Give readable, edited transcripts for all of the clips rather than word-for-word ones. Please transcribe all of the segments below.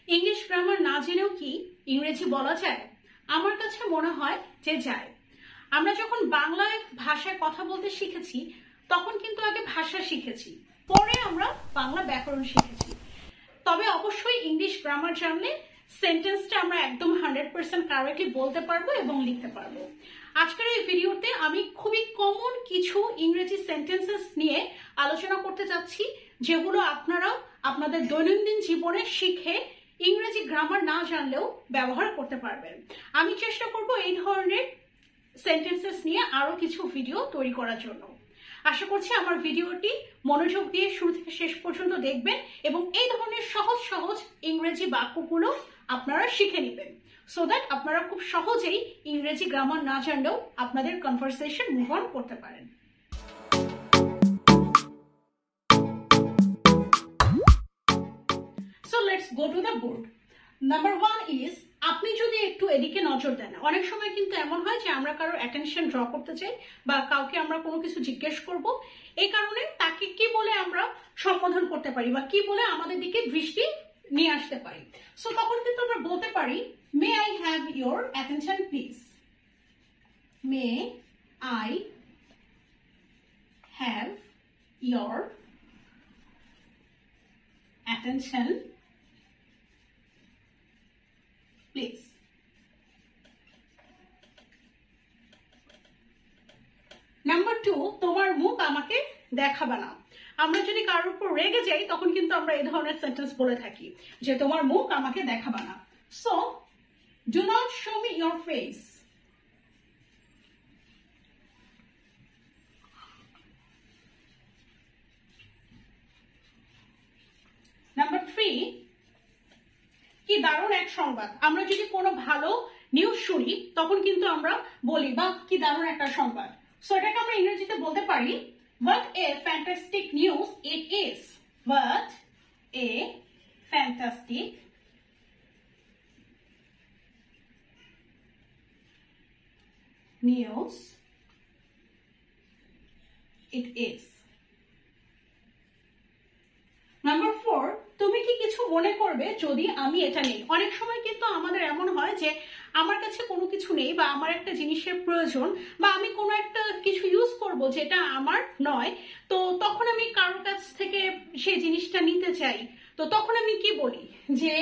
English grammar না জেনেও কি ইংরেজি বলা যায়? আমার কাছে মনে হয় যে যায়। আমরা যখন বাংলায় ভাষায় কথা বলতে শিখেছি তখন কিন্তু আগে ভাষা শিখেছি, পরে আমরা বাংলা ব্যাকরণ শিখেছি। তবে অবশ্যই ইংলিশ গ্রামার জানলে সেন্টেন্সটা আমরা একদম 100% কারেক্টলি বলতে পারবো এবং লিখতে পারবো। আজকের এই ভিডিওতে আমি খুবই কমন কিছু ইংরেজি সেন্টেন্সেস নিয়ে আলোচনা করতে যাচ্ছি, যেগুলো আপনারা আপনাদের দৈনন্দিন জীবনে শিখে ইংরেজি গ্রামার না জানলেও ব্যবহার করতে পারবেন। আমি চেষ্টা করব এই ধরনের সেন্টেন্সেস নিয়ে আরো কিছু ভিডিও তৈরি করার জন্য। আশা করছি আমার ভিডিওটি মনোযোগ দিয়ে শুরু থেকে শেষ পর্যন্ত দেখবেন এবং এই ধরনের সহজ সহজ ইংরেজি বাক্যগুলো আপনারা শিখে নেবেন, সো দ্যাট আপনারা খুব সহজেই ইংরেজি গ্রামার না জানলেও আপনাদের কনভারসেশন মুভ অন করতে পারেন। So let's go to the board. Number 1 is, আপনি যদি একটু এদিকে নজর দেন, অনেক সময় কিন্তু এমন হয় যে আমরা কারো অ্যাটেনশন ড্র করতে চাই বা কাউকে আমরা কোনো কিছু জিজ্ঞেস করব, এই কারণে তাকে কি বলে আমরা সম্বোধন করতে পারি বা কি বলে আমাদের দিকে দৃষ্টি নিয়ে আসতে পারি। সো তখন কিন্তু আমরা বলতে পারি, may I have your attention please. May I have your attention please. Number 2, তোমার মুখ আমাকে দেখাবে না। আমরা যদি কারোর উপর রেগে যাই তখন কিন্তু আমরা এই ধরনের সেন্টেন্স বলে থাকি যে তোমার মুখ আমাকে দেখাবে না। So do not show me your face. Number 3, কি দারুণ এক সংবাদ। আমরা যদি কোনো ভালো নিউজ শুনি তখন কিন্তু আমরা বলি, বা কি দারুণ একটা সংবাদ। সো এটাকে আমরা ইংরেজিতে বলতে পারি, what a fantastic news it is. What a fantastic news it is. Number 4, তুমি কি কিছু মনে করবে যদি আমি এটা নেই। অনেক সময় কিন্তু আমাদের এমন হয় যে আমার কাছে কোনো কিছু নেই বা আমার একটা জিনিসের প্রয়োজন বা আমি কোনো একটা কিছু ইউজ করব যেটা আমার নয়, তো তখন আমি কারোর কাছ থেকে সেই জিনিসটা নিতে চাই। তো তখন আমি কি বলি যে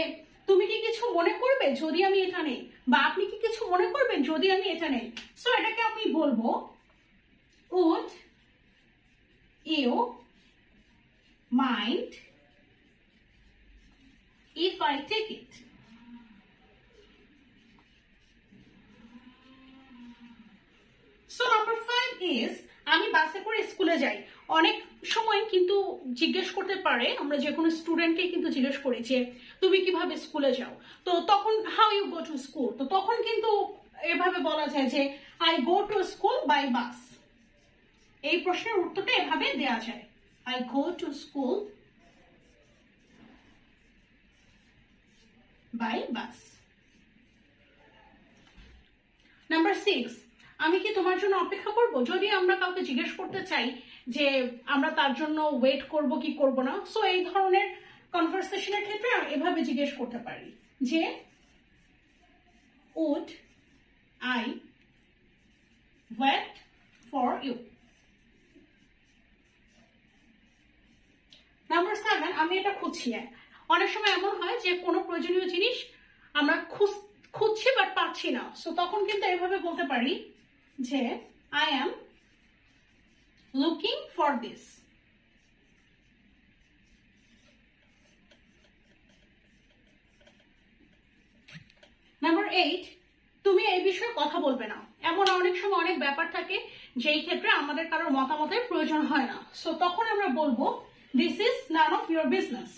তুমি কি কিছু মনে করবে যদি আমি এটা নেই, বা আপনি কি কিছু মনে করবেন যদি আমি এটা নেই। সো এটাকে আমি বলবো, would you mind if I take it? So number 5 is, আমি বাসে করে স্কুলে যাই। অনেক সময় কিন্তু জিজ্ঞেস করতে পারে, আমরা যে কোনো স্টুডেন্টকে কিন্তু জিজ্ঞেস করি যে তুমি কিভাবে স্কুলে যাও, তো তখন how you go to school. তো তখন কিন্তু এভাবে বলা যায় যে I go to school by bus. এই প্রশ্নের উত্তরটা এভাবে দেওয়া যায়, I go to school by bus. Number 6, আমি কি তোমার জন্য অপেক্ষা করব। যদি আমরা কাউকে জিজ্ঞেস করতে চাই যে আমরা তার জন্য ওয়েট করব কি করব না, সো এই ধরনের কনভারসেশনের ক্ষেত্রে এভাবে জিজ্ঞেস করতে পারি যে would I wait for you. Number 7, আমি এটা খুঁজছি। অনেক সময় এমন হয় যে কোনো প্রয়োজনীয় জিনিস আমরা খুঁজছি বাট পাচ্ছি না, সো তখন কিন্তু এভাবে বলতে পারি যে I am looking for this. Number 8, তুমি এই বিষয়ে কথা বলবে না। এমন অনেক সময় অনেক ব্যাপার থাকে যেই ক্ষেত্রে আমাদের কারোর মতামতের প্রয়োজন হয় না, সো তখন আমরা বলবো this is none of your business.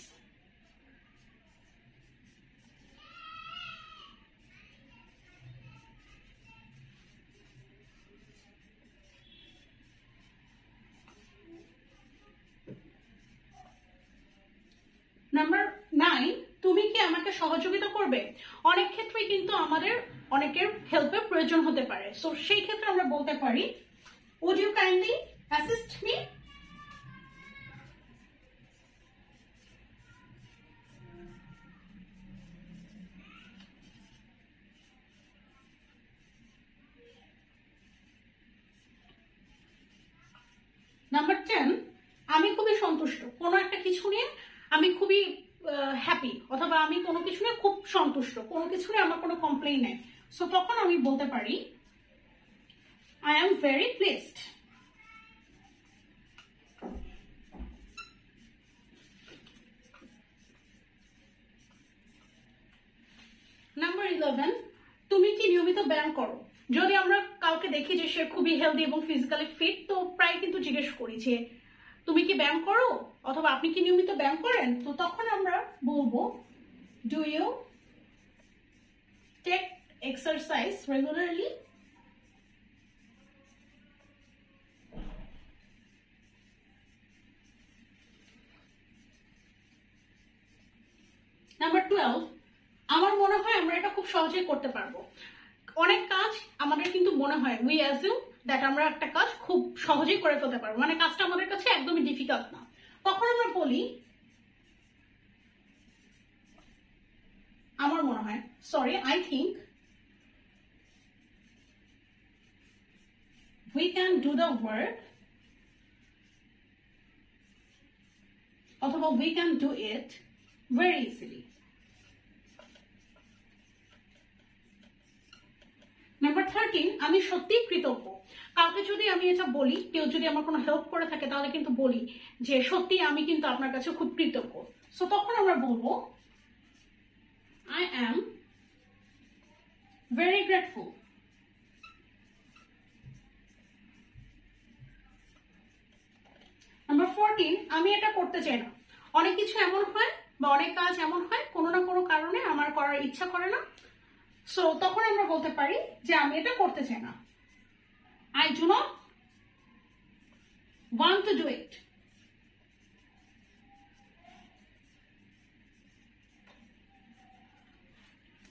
Number 9, তুমি কি আমাকে সহযোগিতা করবে। অনেক ক্ষেত্রেই কিন্তু আমাদের অনেকের হেল্পের প্রয়োজন হতে পারে, সো সেই ক্ষেত্রে আমরা বলতে পারি would you kindly assist me. Happy অথবা আমি কোনো কিছু নিয়ে খুব সন্তুষ্ট, কোনো কিছু নিয়ে আমার কোনো কমপ্লেইন নেই, সো তখন আমি বলতে পারি I am very pleased. Number 11, তুমি কি নিয়মিত ব্যায়াম করো? যদি আমরা কাউকে দেখি যে সে খুবই হেলদি এবং ফিজিক্যালি ফিট, তো প্রায় কিন্তু জিজ্ঞেস করি যে তুমি কি ব্যায়াম করো অথবা আপনি কি নিয়মিত ব্যায়াম করেন, তো তখন আমরা বলবো do you take exercise regularly. Number 12, আমার মনে হয় আমরা এটা খুব সহজেই করতে পারবো। অনেক কাজ আমাদের কিন্তু মনে হয় উই অ্যাজিউম দ্যাট আমরা একটা কাজ খুব সহজেই করে ফেলতে পারবো, মানে কাজটা আমাদের কাছে একদমই ডিফিকাল্ট না। তখন আমরা বলি আমার মনে হয়, sorry I think we can do the work অথবা we can do it very easily. Number 13, আমি সত্যিই কৃতজ্ঞ। কাউকে যদি আমি এটা বলি, কেউ যদি আমার কোনো হেল্প করে থাকে, তাহলে কিন্তু বলি যে সত্যি আমি কিন্তু আপনার কাছে খুব কৃতজ্ঞ। সো তখন আমরা বলবো I am very grateful. Number 14, আমি এটা করতে চাই না। অনেক কিছু এমন হয় বা অনেক কাজ এমন হয় কোনো না কোনো কারণে আমার করার ইচ্ছা করে না, সো তখন আমরা বলতে পারি যে আমি এটা করতে চাই না, I do not want to do it.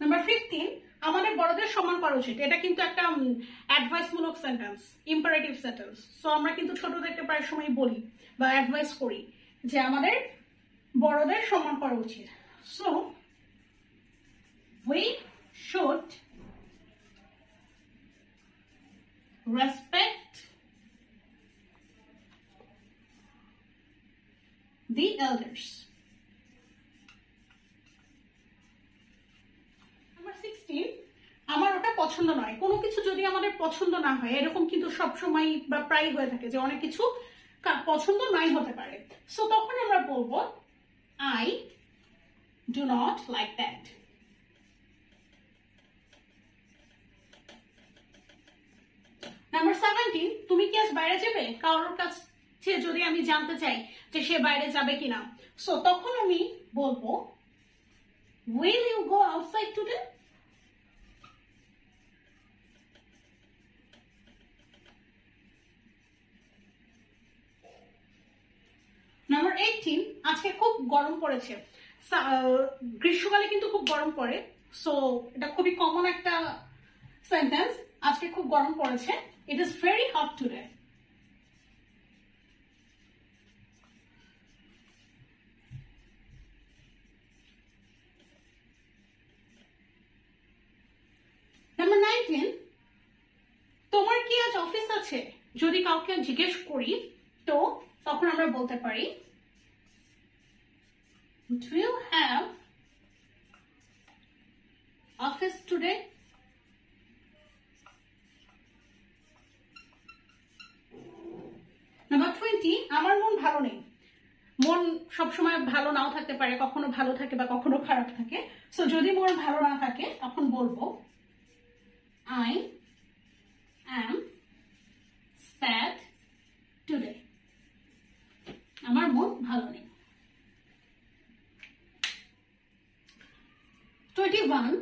Number 15, আমাদের বড়দের সম্মান করা উচিত। এটা কিন্তু একটা অ্যাডভাইসমূলক সেন্টেন্স, ইম্পারেটিভ সেন্টেন্স। সো আমরা কিন্তু ছোটদেরকে প্রায় সময় বলি বা অ্যাডভাইস করি যে আমাদের বড়দের সম্মান করা উচিত। So we should respect the elders. Number 16, আমার ওটা পছন্দ নয়। কোনো কিছু যদি আমাদের পছন্দ না হয়, এরকম কিন্তু সবসময় বা প্রায় হয়ে থাকে যে অনেক কিছু পছন্দ নাই হতে পারে, সো তখন আমরা বলবো I do not like that. Number 17, তুমি কি আজ বাইরে যাবে? কারোর কাছে যদি আমি জানতে চাই যে সে বাইরে যাবে কিনা, সো তখন আমি বলবো will you go outside today? Number 18, আজকে খুব গরম পড়েছে। গ্রীষ্মকালে কিন্তু খুব গরম পড়ে, সো এটা খুবই কমন একটা সেন্টেন্স। আজকে খুব গরম পড়েছে, it is very hot today. Number 19, তোমার কি আজ অফিস আছে? যদি কাউকে জিজ্ঞেস করি, তো তখন আমরা বলতে পারি do you have office today? Number 20, আমার মন ভালো নেই। মন সবসময় ভালো নাও থাকতে পারে, কখনো ভালো থাকে বা কখনো খারাপ থাকে। সো যদি মন ভালো না থাকে, তখন বলবো I am sad today. আমার মন ভালো নেই। 21,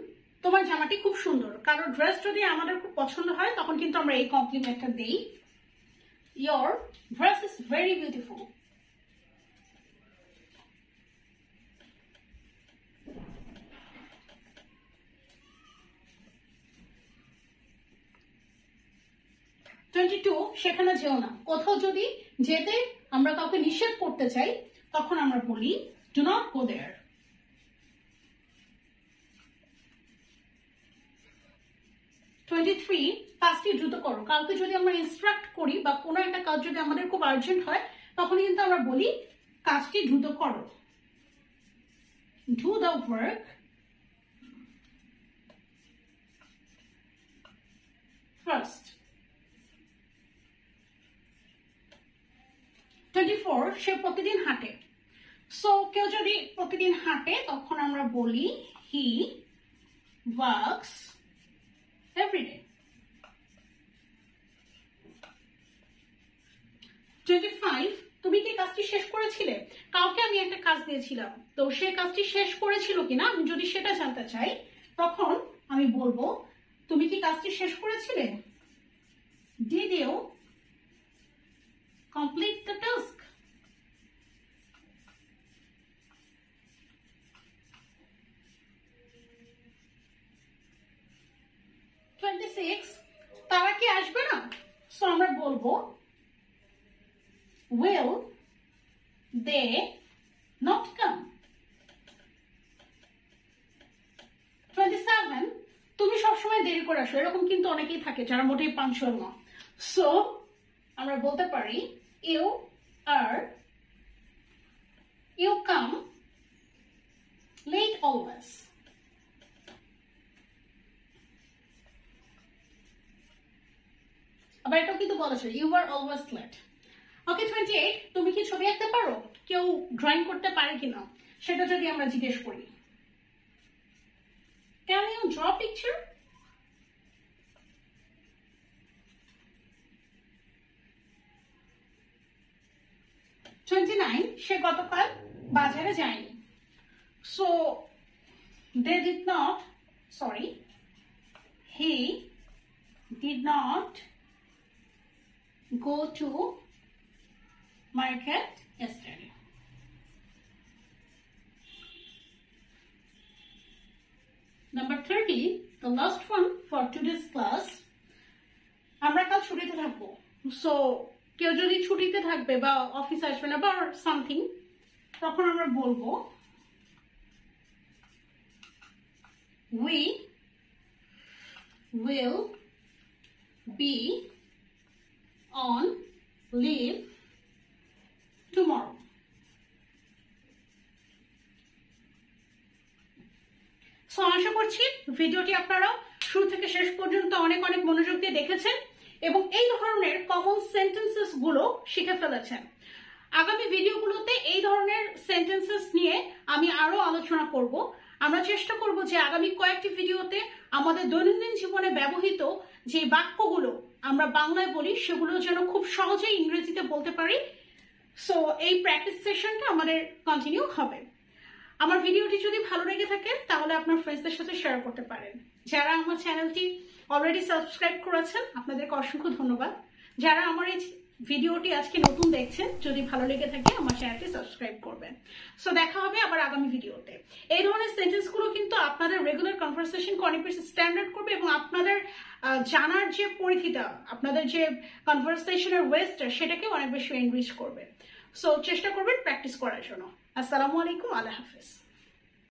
তোমার জামাটি খুব সুন্দর। কারো ড্রেস যদি আমাদের খুব পছন্দ হয়, তখন কিন্তু আমরা এই কমপ্লিমেন্টটা দেই, your dress is very beautiful. সেখানে যেও না। কোথাও যদি যেতে আমরা কাউকে নিষেধ করতে চাই, তখন আমরা বলি do not go there. 23, কাজটি দ্রুত করো। কাউকে যদি আমরা ইনস্ট্রাক্ট করি বা কোনো একটা কাজ যদি আমাদের খুব আর্জেন্ট হয়, তখন কিন্তু আমরা বলি কাজটি দ্রুত করো, do the work first. 24 সে প্রতিদিন হাঁটে। সো কেউ যদি প্রতিদিন হাঁটে তখন আমরা বলি he walks every day. 25 তুমি কি কাজটি শেষ করেছিলে? কাউকে আমি একটা কাজ দিয়েছিলাম, তো সে কাজটি শেষ করেছিল কিনা আমি যদি সেটা জানতে চাই তখন আমি বলবো তুমি কি কাজটি শেষ করেছিলে? Did you complete the task? তারা কি আসবে না? সো আমরা বলবো will they not come? 27 তুমি সবসময় দেরি করে আসো, এরকম কিন্তু অনেকেই থাকে যারা মোটেই পাঞ্চুয়াল না। সো আমরা বলতে পারি you come late always. আবার এটাও কিন্তু বলা যায় you are always late. ওকে 28 তুমি কি ছবি আঁকতে পারো? কেউ ড্রয়িং করতে পারে কিনা সেটা যদি আমরা জিজ্ঞেস করি, can you draw picture? সে গতকাল বাজারে যায়নি। So he did not go to market yesterday. Number 30, the last one for today's class. আমরা কাল ছুটিতে থাকবো। সো কেউ যদি ছুটিতে থাকবে বা অফিস আসবে না বা সামথিং তখন আমরা বলবো we will be on leave tomorrow. So আশা করছি ভিডিওটি আপনারা শুরু থেকে শেষ পর্যন্ত অনেক অনেক মনোযোগ দিয়ে দেখেছেন এবং এই ধরনের কমন সেন্টেন্সেস গুলো শিখে ফেলেছেন। আগামী ভিডিওগুলোতে এই ধরনের সেন্টেন্সেস নিয়ে আমি আরো আলোচনা করব। আমরা চেষ্টা করব যে আগামী কয়েকটি ভিডিওতে আমাদের দৈনন্দিন জীবনে ব্যবহৃত যে বাক্যগুলো আমরা বাংলায় বলি সেগুলো যেন খুব সহজেই ইংরেজিতে বলতে পারি। সো এই প্র্যাকটিস সেশনটা আমাদের কন্টিনিউ হবে। আমার ভিডিওটি যদি ভালো লেগে থাকে তাহলে আপনার ফ্রেন্ডসদের সাথে শেয়ার করতে পারেন। যারা আমার চ্যানেলটি অলরেডি সাবস্ক্রাইব করেছেন আপনাদেরকে অসংখ্য ধন্যবাদ। যারা আমার এই ভিডিওটি আজকে নতুন দেখছেন যদি ভালো লেগে থাকে আমার চ্যানেলটি সাবস্ক্রাইব করবেন। সো দেখা হবে আবার আগামী ভিডিওতে। এই ধরনের সেন্টেন্সগুলো কিন্তু আপনাদের রেগুলার কনভারসেশনকে অনেক বেশি স্ট্যান্ডার্ড করবে এবং আপনাদের জানার যে পরিধিটা আপনাদের যে কনভারসেশনের ওয়েস্টটা সেটাকে অনেক বেশি এনরিচ করবে। সো চেষ্টা করবেন প্র্যাকটিস করার জন্য। আসসালামু আলাইকুম, আল্লাহ হাফেজ।